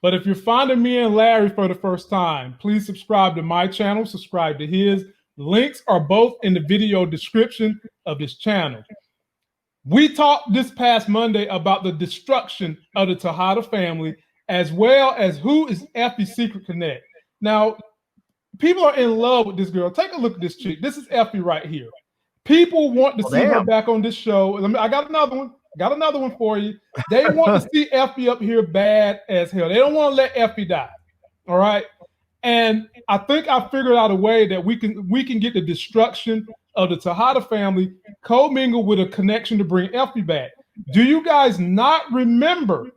But if you're finding me and Larry for the first time, please subscribe to my channel, subscribe to his. Links are both in the video description of this channel. We talked this past Monday about the destruction of the Tejada family, as well as who is Effie's secret connect. Now, people are in love with this girl. Take a look at this chick. This is Effie right here. People want to see her back on this show. I got another one. Got another one for you. They want to see Effie up here bad as hell. They don't want to let Effie die. All right. And I think I figured out a way that we can get the destruction of the Tejada family co-mingled with a connection to bring Effie back. Do you guys not remember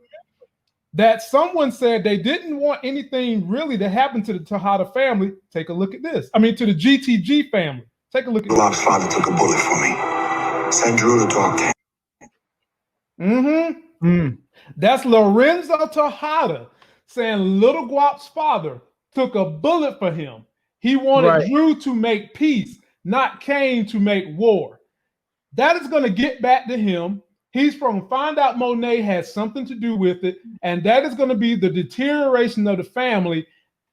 that someone said they didn't want anything really to happen to the Tejada family? Take a look at this. I mean, to the GTG family. Take a look at Lob's father took a bullet for me. Sent Drew to talk to him. That's Lorenzo Tejada saying Little Guap's father took a bullet for him. He wanted Drew to make peace, not Cain to make war. That is going to get back to him. He's from find out Monet has something to do with it, and that is going to be the deterioration of the family.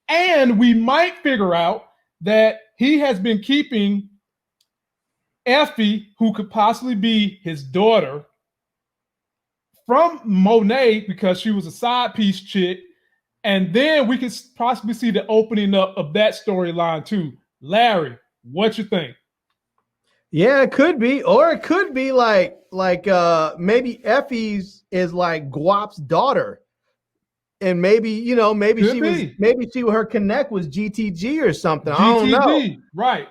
And we might figure out that he has been keeping Effie, who could possibly be his daughter, from Monet because she was a side piece chick. And then we could possibly see the opening up of that storyline too. Larry, what you think? Yeah, it could be. Or it could be like maybe Effie's is like Guap's daughter. And maybe, maybe her connect was GTG or something. GTG. I don't know. Right.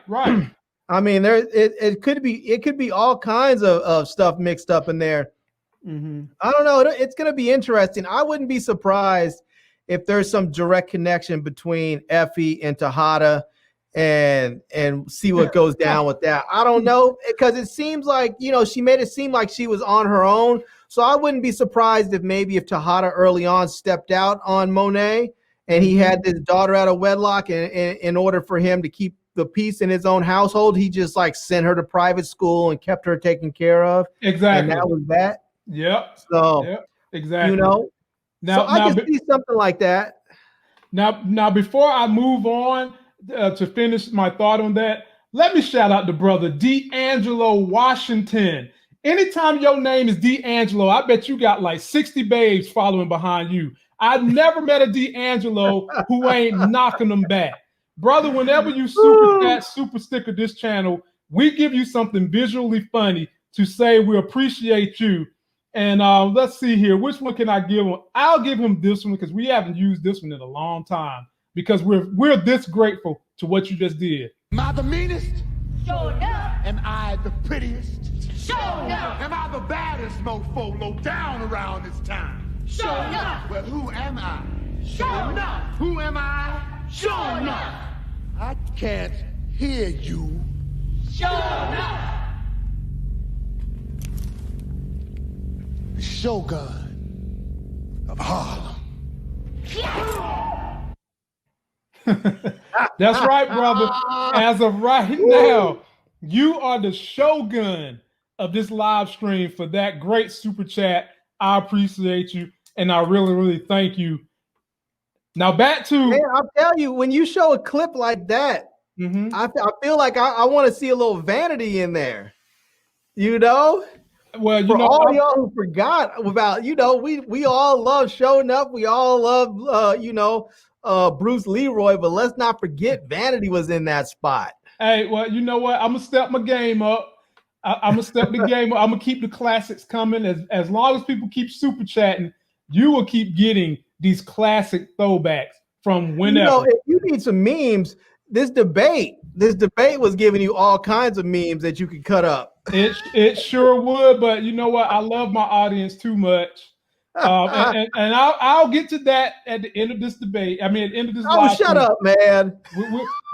I mean, it could be all kinds of stuff mixed up in there. I don't know. It's going to be interesting. I wouldn't be surprised if there's some direct connection between Effie and Tejada and see what goes down with that. I don't know, because it seems like, she made it seem like she was on her own. So I wouldn't be surprised if Tejada early on stepped out on Monet and he had this daughter out of wedlock, and in order for him to keep the peace in his own household, he just like sent her to private school and kept her taken care of. Exactly. And that was that. Yep. So, exactly. Now I can see something like that. Now, before I move on to finish my thought on that, let me shout out the brother D'Angelo Washington. Anytime your name is D'Angelo, I bet you got like 60 babes following behind you. I've never met a D'Angelo who ain't knocking them back. Brother, whenever you super sticker this channel, we give you something visually funny to say we appreciate you. And let's see here. Which one can I give him? I'll give him this one because we haven't used this one in a long time, because we're this grateful to what you just did. Am I the meanest? Sure enough. Am I the prettiest? Sure enough. Am I the baddest mofo low down around this town? Sure enough. Well, who am I? Sure enough. Who am I? Sure enough. I can't hear you. Sure enough. The Shogun of Harlem. That's right, brother. As of right now, you are the shogun of this live stream for that great super chat. I appreciate you, and I really, really thank you. Now back to... Man, I'll tell you, when you show a clip like that, I feel like I want to see a little vanity in there. Well, for all y'all who forgot about, we all love showing up. We all love, Bruce Leroy, but let's not forget Vanity was in that spot. Hey, well, you know what? I'm going to step my game up. I'm going to step the game up. I'm going to keep the classics coming. As long as people keep super chatting, you will keep getting these classic throwbacks from whenever. If you need some memes, this debate was giving you all kinds of memes that you could cut up. It sure would, but you know what? I love my audience too much, and I'll get to that at the end of this debate. I mean, at the end of this. Oh, shut up, man!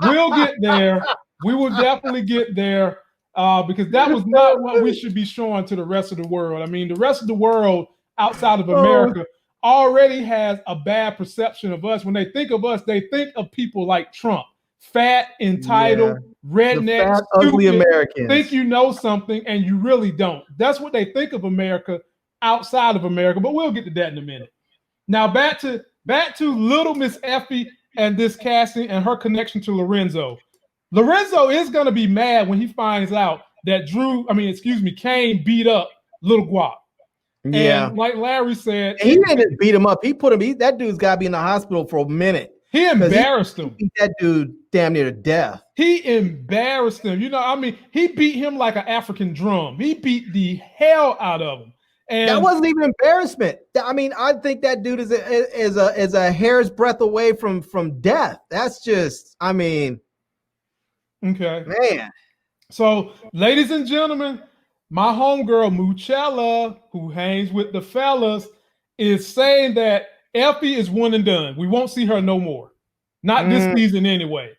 We'll get there. We will definitely get there because that was not what we should be showing to the rest of the world. I mean, the rest of the world outside of America already has a bad perception of us. When they think of us, they think of people like Trump. Fat, entitled, redneck, fat, ugly Americans. Think you know something and you really don't. That's what they think of America outside of America, but we'll get to that in a minute. Now back to back to Little Miss Effie and this casting and her connection to Lorenzo. Lorenzo is going to be mad when he finds out that Kane beat up Little Guap. Yeah. And like Larry said, he didn't beat him up. He put him. That dude's got to be in the hospital for a minute. He embarrassed him. He beat that dude damn near to death. He embarrassed him. He beat him like an African drum. He beat the hell out of him. And that wasn't even embarrassment. I think that dude is a hair's breadth away from death. That's just, okay, man. So, ladies and gentlemen, my homegirl Muchella, who hangs with the fellas, is saying that Effie is one and done. We won't see her no more. Not this season anyway.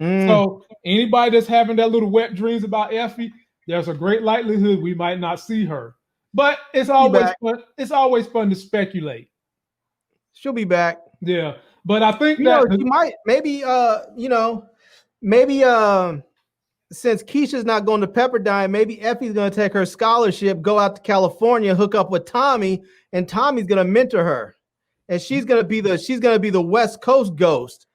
So anybody that's having that little wet dreams about Effie, there's a great likelihood we might not see her. But it's always fun. It's always fun to speculate. She'll be back. Yeah. But I think she might since Keisha's not going to Pepperdine, maybe Effie's going to take her scholarship, go out to California, hook up with Tommy, and Tommy's going to mentor her, and she's going to be the West Coast ghost.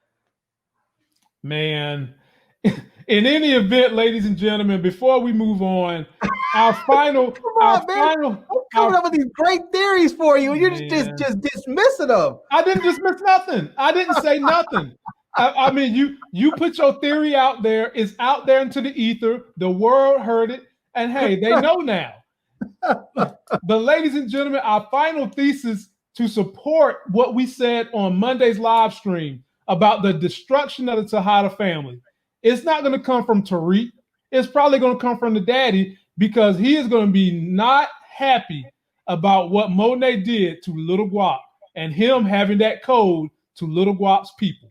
Man, in any event, ladies and gentlemen, before we move on, I'm coming up with these great theories for you, and you're just dismissing them. I didn't dismiss nothing. I didn't say nothing. You put your theory out there. It's out there into the ether. The world heard it, and hey, they know now. But ladies and gentlemen, our final thesis to support what we said on Monday's live stream about the destruction of the Tejada family. It's not going to come from Tariq. It's probably going to come from the daddy, because he is going to be not happy about what Monet did to Little Guap and him having that code to Little Guap's people.